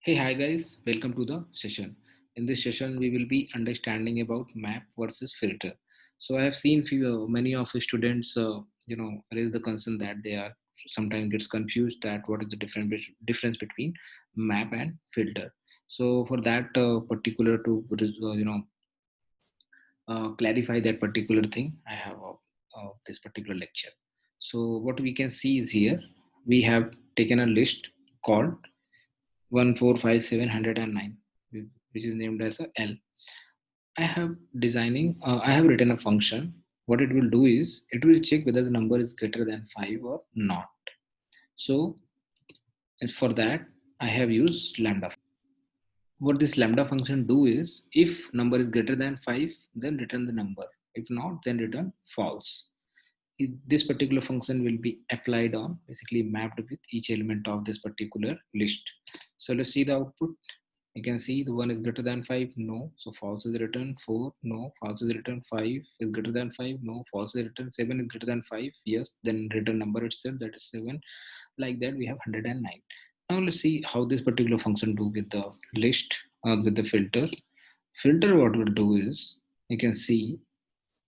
Hey, hi guys, welcome to the session. In this session, we will be understanding about map versus filter. So I have seen many of the students, raise the concern that they are sometimes gets confused that what is the difference between map and filter. So for that particular to clarify that particular thing, I have this particular lecture. So what we can see is here we have taken a list called 145,709, which is named as a L. I have written a function. What it will do is it will check whether the number is greater than 5 or not. So for that, I have used lambda. What this lambda function do is if number is greater than 5, then return the number. If not, then return false. This particular function will be applied on basically mapped with each element of this particular list. So let's see the output. You can see the 1 is greater than 5, no. So false is written, 4, no. False is written, 5 is greater than 5, no. False is written, 7 is greater than 5, yes. Then return number itself, that is 7. Like that, we have 109. Now let's see how this particular function do with the list, with the filter. Filter, what will do is, you can see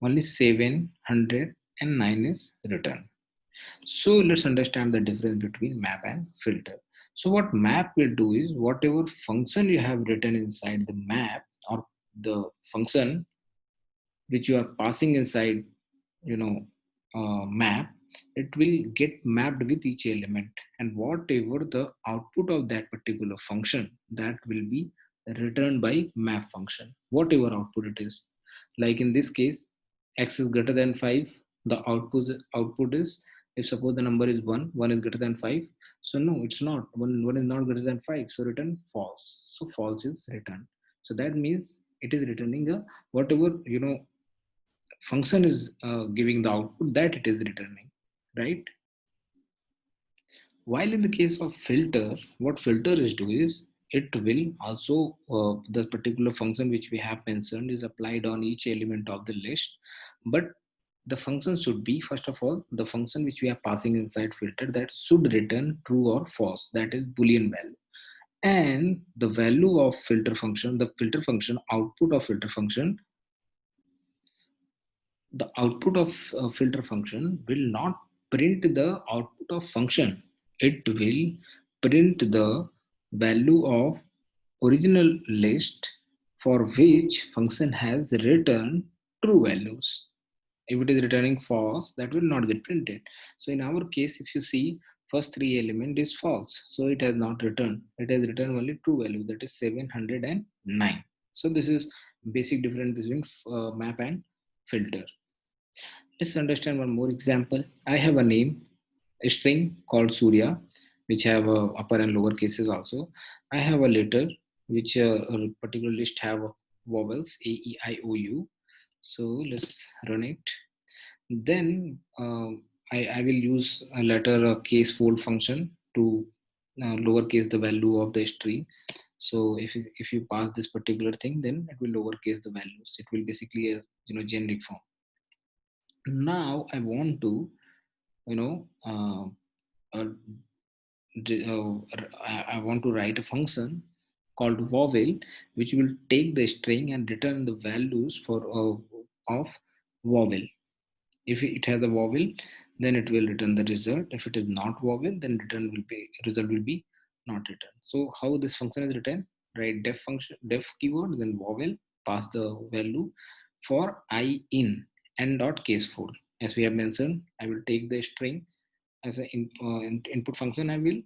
only 709 is written. So let's understand the difference between map and filter. So what map will do is whatever function you have written inside the map or the function which you are passing inside, map, it will get mapped with each element, and whatever the output of that particular function, that will be returned by map function, whatever output it is. Like in this case, x is greater than 5, the output is, if suppose the number is 1, 1 is greater than 5, so no, it's not, 1 is not greater than 5, so return false. So false is returned. So that means it is returning a whatever function is giving the output, that it is returning, right? While in the case of filter, what filter is do is it will also the particular function which we have mentioned is applied on each element of the list, but the function should be, first of all, the function which we are passing inside filter, that should return true or false, that is boolean value. And the value of filter function, the filter function output of filter function, the output of filter function will not print the output of function. It will print the value of original list for which function has returned true values. If it is returning false, that will not get printed. So in our case, if you see, first three element is false, so it has not returned, it has returned only true value, that is 709. So this is basic difference between map and filter. Let's understand one more example. I have a name, a string called Surya, which have upper and lower cases also. I have a letter which a particular list have vowels A, E, I, O, U. So let's run it. Then I will use a letter case fold function to lowercase the value of the string. So if you pass this particular thing, then it will lowercase the values. It will basically a generic form. Now I want to you know uh, I want to write a function called vowel, which will take the string and return the values for of vowel. If it has a vowel, then it will return the result. If it is not vowel, then result will be not returned. So how this function is written? Write def function, def keyword, then vowel, pass the value for I in n dot case fold. As we have mentioned, I will take the string as an input function. I will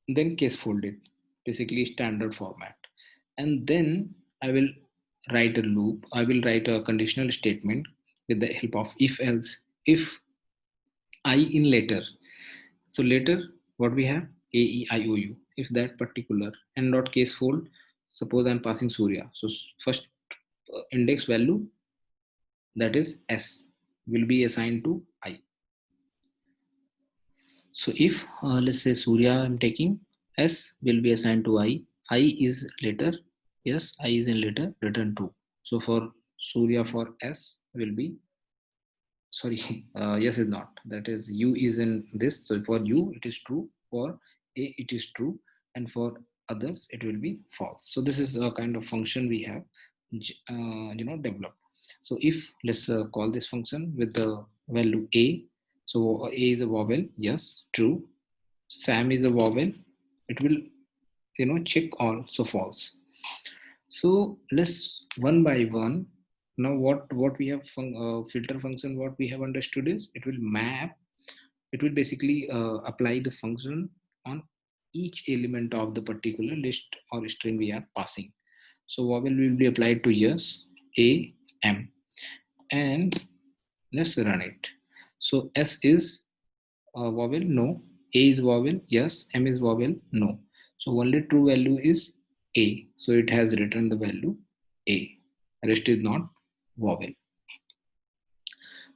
then case fold it, basically standard format, and then I will write a loop. I will write a conditional statement with the help of if else. If I in later, so later what we have, A, E, I, O, U. If that particular n dot case fold, suppose I'm passing Surya, so first index value, that is S, will be assigned to I. So if let's say Surya I'm taking, S will be assigned to I. I is later. Yes, I is in later. Return true. So for Surya, for S will be, sorry, yes is not. That is U is in this. So for U it is true. For A it is true, and for others it will be false. So this is a kind of function we have developed. So if let's call this function with the value a. So a is a vowel, yes, true. Sam is a vowel, it will check all, so false. So let's one by one. Now what we have filter function, what we have understood is it will map, it will basically apply the function on each element of the particular list or string we are passing. So vowel will be applied to yes, a, m, and let's run it. So s is vowel, no. A is vowel, yes. M is vowel, no. So only true value is A. So it has returned the value A. Rest is not vowel.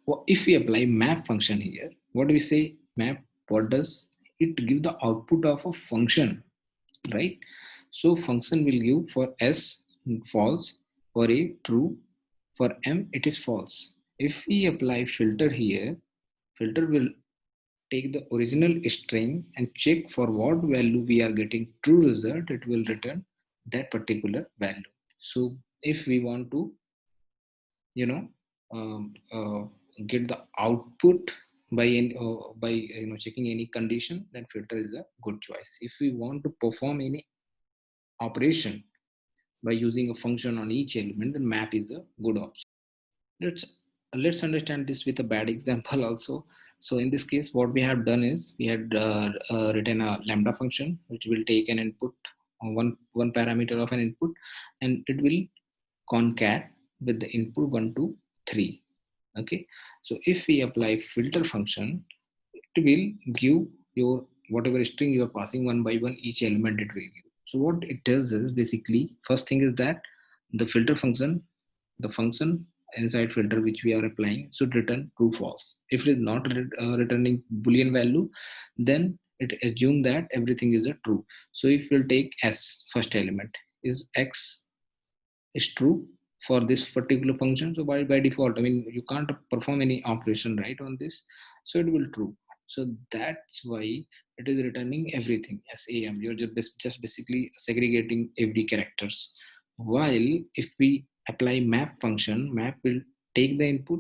Well, if we apply map function here, what do we say? Map, what does it give? The output of a function, right? So function will give for S false, for A true, for M it is false. If we apply filter here, filter will take the original string and check for what value we are getting true result, it will return that particular value. So if we want to you know um, uh, get the output by checking any condition, then filter is a good choice. If we want to perform any operation by using a function on each element, then map is a good option. Let's understand this with a bad example also. So in this case, what we have done is we had written a lambda function which will take an input, one parameter of an input, and it will concat with the input 1 to 3. Okay, so if we apply filter function, it will give your whatever string you are passing one by one, each element it will give. So what it does is basically, first thing is that the filter function, the function inside filter which we are applying should return true false. If it is not returning boolean value, then it assume that everything is a true. So if we'll take s first element, is x is true for this particular function. So by default, I mean, you can't perform any operation right on this, so it will true. So that's why it is returning everything as am. You're just basically segregating every characters. While if we apply map function, map will take the input,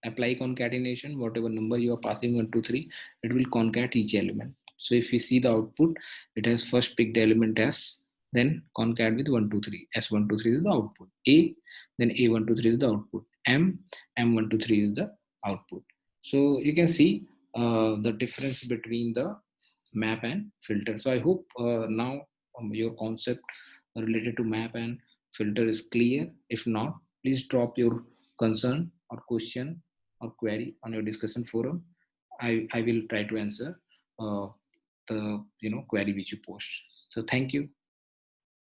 apply concatenation, whatever number you are passing 1 to 3, it will concat each element. So if we see the output, it has first picked element s, then concat with 1 to 3. S1 to 3 is the output. A, then A1 to 3 is the output. M1 to 3 is the output. So you can see the difference between the map and filter. So I hope now your concept related to map and filter is clear. If not, please drop your concern or question or query on your discussion forum. I will try to answer the query which you post. So thank you.